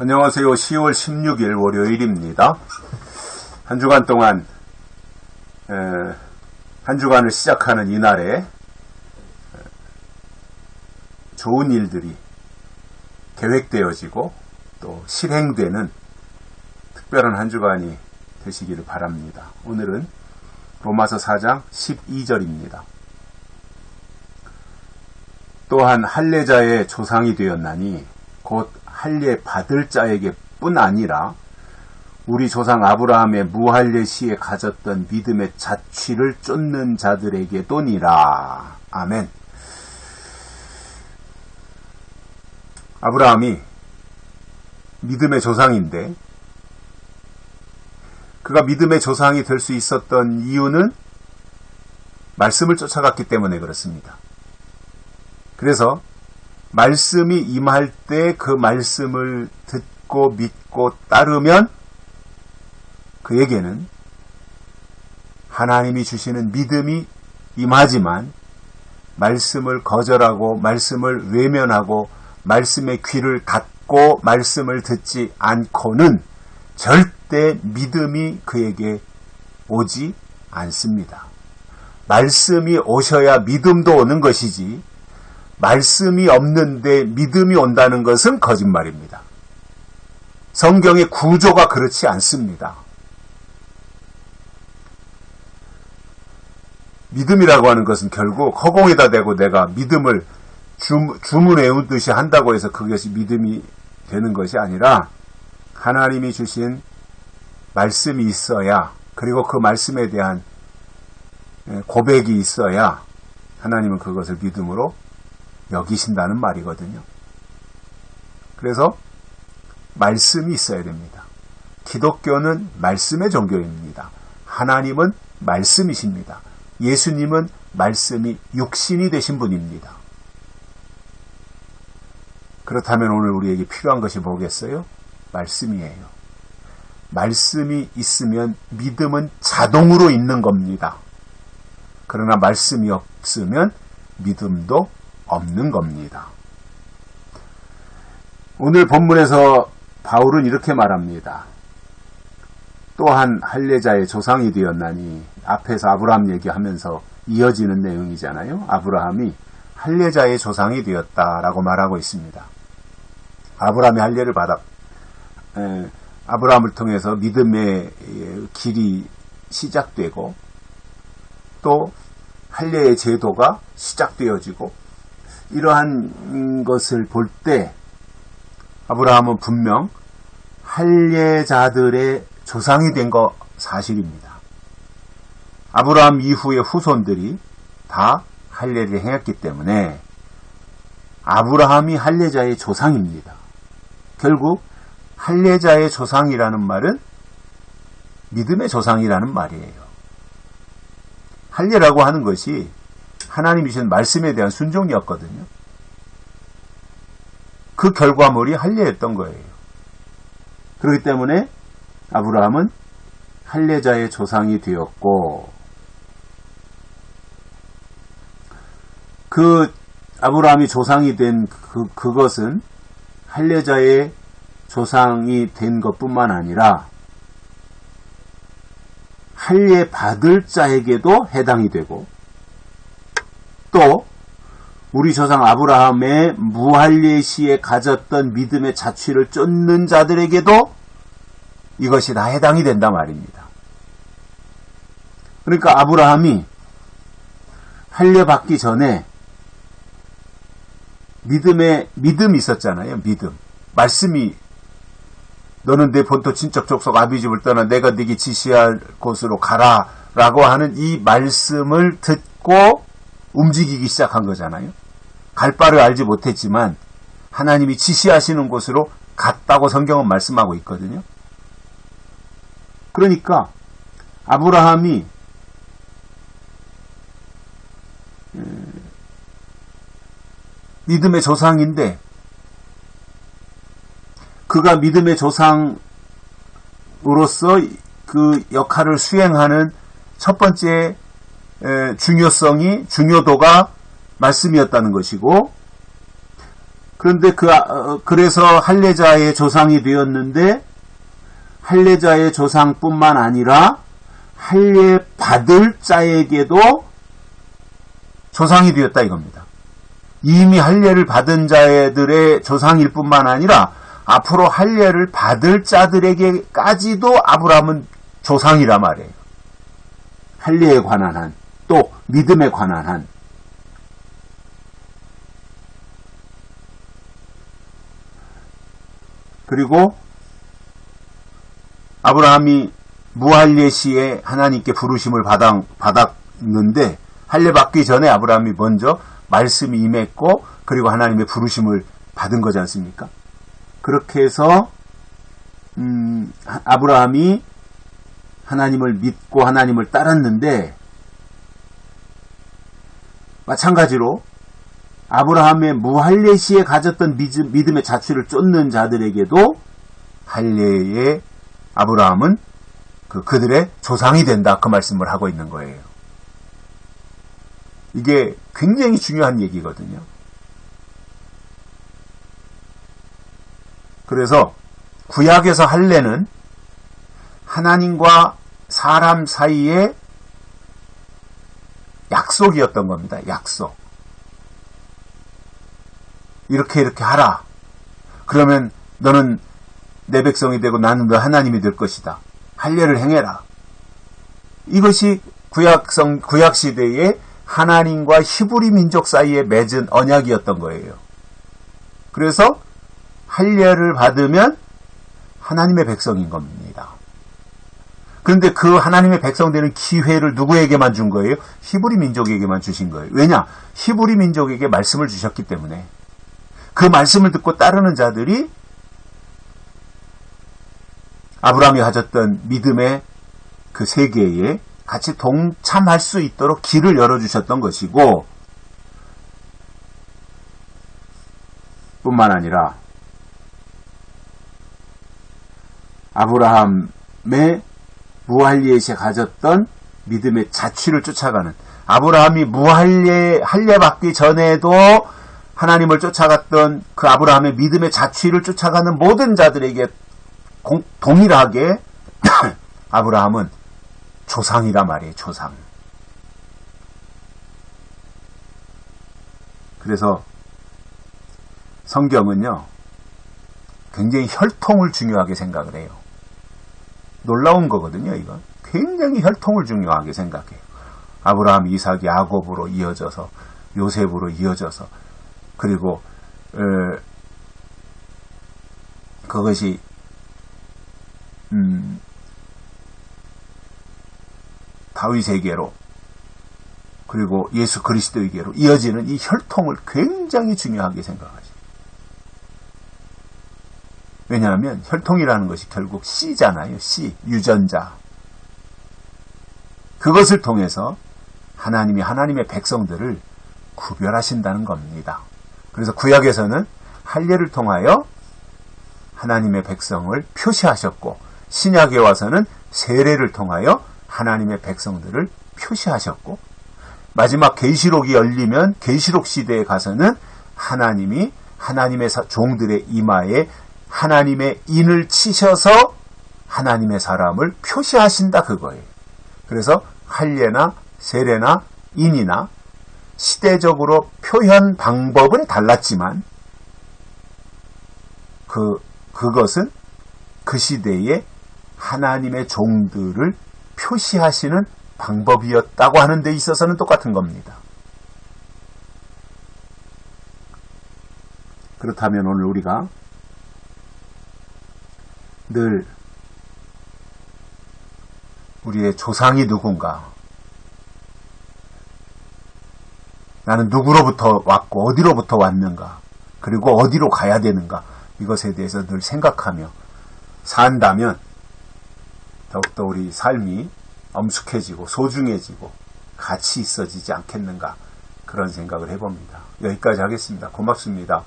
안녕하세요. 10월 16일 월요일입니다. 한 주간 동안 한 주간을 시작하는 이날에 좋은 일들이 계획되어지고 또 실행되는 특별한 한 주간이 되시기를 바랍니다. 오늘은 로마서 4장 12절입니다. 또한 할례자의 조상이 되었나니 곧 할례 받을 자에게 뿐 아니라 우리 조상 아브라함의 무할례 시에 가졌던 믿음의 자취를 쫓는 자들에게도니라. 아멘. 아브라함이 믿음의 조상인데 그가 믿음의 조상이 될 수 있었던 이유는 말씀을 쫓아갔기 때문에 그렇습니다. 그래서 말씀이 임할 때 그 말씀을 듣고 믿고 따르면 그에게는 하나님이 주시는 믿음이 임하지만 말씀을 거절하고 말씀을 외면하고 말씀의 귀를 닫고 말씀을 듣지 않고는 절대 믿음이 그에게 오지 않습니다. 말씀이 오셔야 믿음도 오는 것이지 말씀이 없는데 믿음이 온다는 것은 거짓말입니다. 성경의 구조가 그렇지 않습니다. 믿음이라고 하는 것은 결국 허공에다 대고 내가 믿음을 주문 외우듯이 한다고 해서 그것이 믿음이 되는 것이 아니라 하나님이 주신 말씀이 있어야, 그리고 그 말씀에 대한 고백이 있어야 하나님은 그것을 믿음으로 여기신다는 말이거든요. 그래서 말씀이 있어야 됩니다. 기독교는 말씀의 종교입니다. 하나님은 말씀이십니다. 예수님은 말씀이 육신이 되신 분입니다. 그렇다면 오늘 우리에게 필요한 것이 뭐겠어요? 말씀이에요. 말씀이 있으면 믿음은 자동으로 있는 겁니다. 그러나 말씀이 없으면 믿음도 없는 겁니다. 오늘 본문에서 바울은 이렇게 말합니다. 또한 할례자의 조상이 되었나니, 앞에서 아브라함 얘기하면서 이어지는 내용이잖아요. 아브라함이 할례자의 조상이 되었다라고 말하고 있습니다. 아브라함이 할례를 아브라함을 통해서 믿음의 길이 시작되고 또 할례의 제도가 시작되어지고, 이러한 것을 볼 때 아브라함은 분명 할례자들의 조상이 된 거 사실입니다. 아브라함 이후의 후손들이 다 할례를 행했기 때문에 아브라함이 할례자의 조상입니다. 결국 할례자의 조상이라는 말은 믿음의 조상이라는 말이에요. 할례라고 하는 것이 하나님이 주신 말씀에 대한 순종이었거든요. 그 결과물이 할례였던 거예요. 그렇기 때문에 아브라함은 할례자의 조상이 되었고, 그 아브라함이 조상이 된 그것은 할례자의 조상이 된 것뿐만 아니라 할례 받을 자에게도 해당이 되고, 또 우리 조상 아브라함의 무할례 시에 가졌던 믿음의 자취를 쫓는 자들에게도 이것이 다 해당이 된단 말입니다. 그러니까 아브라함이 할례 받기 전에 믿음이 있었잖아요. 믿음. 말씀이 너는 내 본토 친척 족속 아비집을 떠나 내가 네게 지시할 곳으로 가라 라고 하는 이 말씀을 듣고 움직이기 시작한 거잖아요. 갈 바를 알지 못했지만 하나님이 지시하시는 곳으로 갔다고 성경은 말씀하고 있거든요. 그러니까 아브라함이 믿음의 조상인데, 그가 믿음의 조상으로서 그 역할을 수행하는 첫 번째 중요도가 말씀이었다는 것이고, 그런데 그래서 할례자의 조상이 되었는데, 할례자의 조상뿐만 아니라 할례 받을 자에게도 조상이 되었다 이겁니다. 이미 할례를 받은 자들의 조상일 뿐만 아니라 앞으로 할례를 받을 자들에게까지도 아브라함은 조상이라 말이에요. 할례에 관한 한, 또 믿음에 관한 한. 그리고 아브라함이 무할례 시에 하나님께 부르심을 받았는데, 할례 받기 전에 아브라함이 먼저 말씀이 임했고, 그리고 하나님의 부르심을 받은 거지 않습니까? 그렇게 해서 아브라함이 하나님을 믿고 하나님을 따랐는데, 마찬가지로 아브라함의 무할례 시에 가졌던 믿음의 자취를 쫓는 자들에게도 할례의 아브라함은 그들의 조상이 된다, 그 말씀을 하고 있는 거예요. 이게 굉장히 중요한 얘기거든요. 그래서 구약에서 할례는 하나님과 사람 사이의 약속이었던 겁니다. 약속. 이렇게 하라. 그러면 너는 내 백성이 되고 나는 너 하나님이 될 것이다. 할례를 행해라. 이것이 구약 시대에 하나님과 히브리 민족 사이에 맺은 언약이었던 거예요. 그래서 할례를 받으면 하나님의 백성인 겁니다. 그런데 그 하나님의 백성 되는 기회를 누구에게만 준 거예요? 히브리 민족에게만 주신 거예요. 왜냐? 히브리 민족에게 말씀을 주셨기 때문에. 그 말씀을 듣고 따르는 자들이 아브라함이 가졌던 믿음의 그 세계에 같이 동참할 수 있도록 길을 열어주셨던 것이고, 뿐만 아니라 아브라함의 무할례에 가졌던 믿음의 자취를 쫓아가는, 아브라함이 할례 받기 전에도 하나님을 쫓아갔던 그 아브라함의 믿음의 자취를 쫓아가는 모든 자들에게 동일하게 아브라함은 조상이라 말이에요. 조상. 그래서 성경은요, 굉장히 혈통을 중요하게 생각을 해요. 놀라운 거거든요, 이건. 굉장히 혈통을 중요하게 생각해요. 아브라함, 이삭, 야곱으로 이어져서, 요셉으로 이어져서, 그리고 그것이 다윗에게로, 그리고 예수 그리스도에게로 이어지는 이 혈통을 굉장히 중요하게 생각하죠. 왜냐하면 혈통이라는 것이 결국 씨잖아요. 씨, 유전자. 그것을 통해서 하나님이 하나님의 백성들을 구별하신다는 겁니다. 그래서 구약에서는 할례를 통하여 하나님의 백성을 표시하셨고, 신약에 와서는 세례를 통하여 하나님의 백성들을 표시하셨고, 마지막 계시록이 열리면 계시록 시대에 가서는 하나님이 하나님의 종들의 이마에 하나님의 인을 치셔서 하나님의 사람을 표시하신다, 그거예요. 그래서 할례나 세례나 인이나 시대적으로 표현 방법은 달랐지만 그것은 그 시대에 하나님의 종들을 표시하시는 방법이었다고 하는 데 있어서는 똑같은 겁니다. 그렇다면 오늘 우리가 늘 우리의 조상이 누군가, 나는 누구로부터 왔고 어디로부터 왔는가, 그리고 어디로 가야 되는가, 이것에 대해서 늘 생각하며 산다면 더욱더 우리 삶이 엄숙해지고 소중해지고 가치 있어지지 않겠는가, 그런 생각을 해봅니다. 여기까지 하겠습니다. 고맙습니다.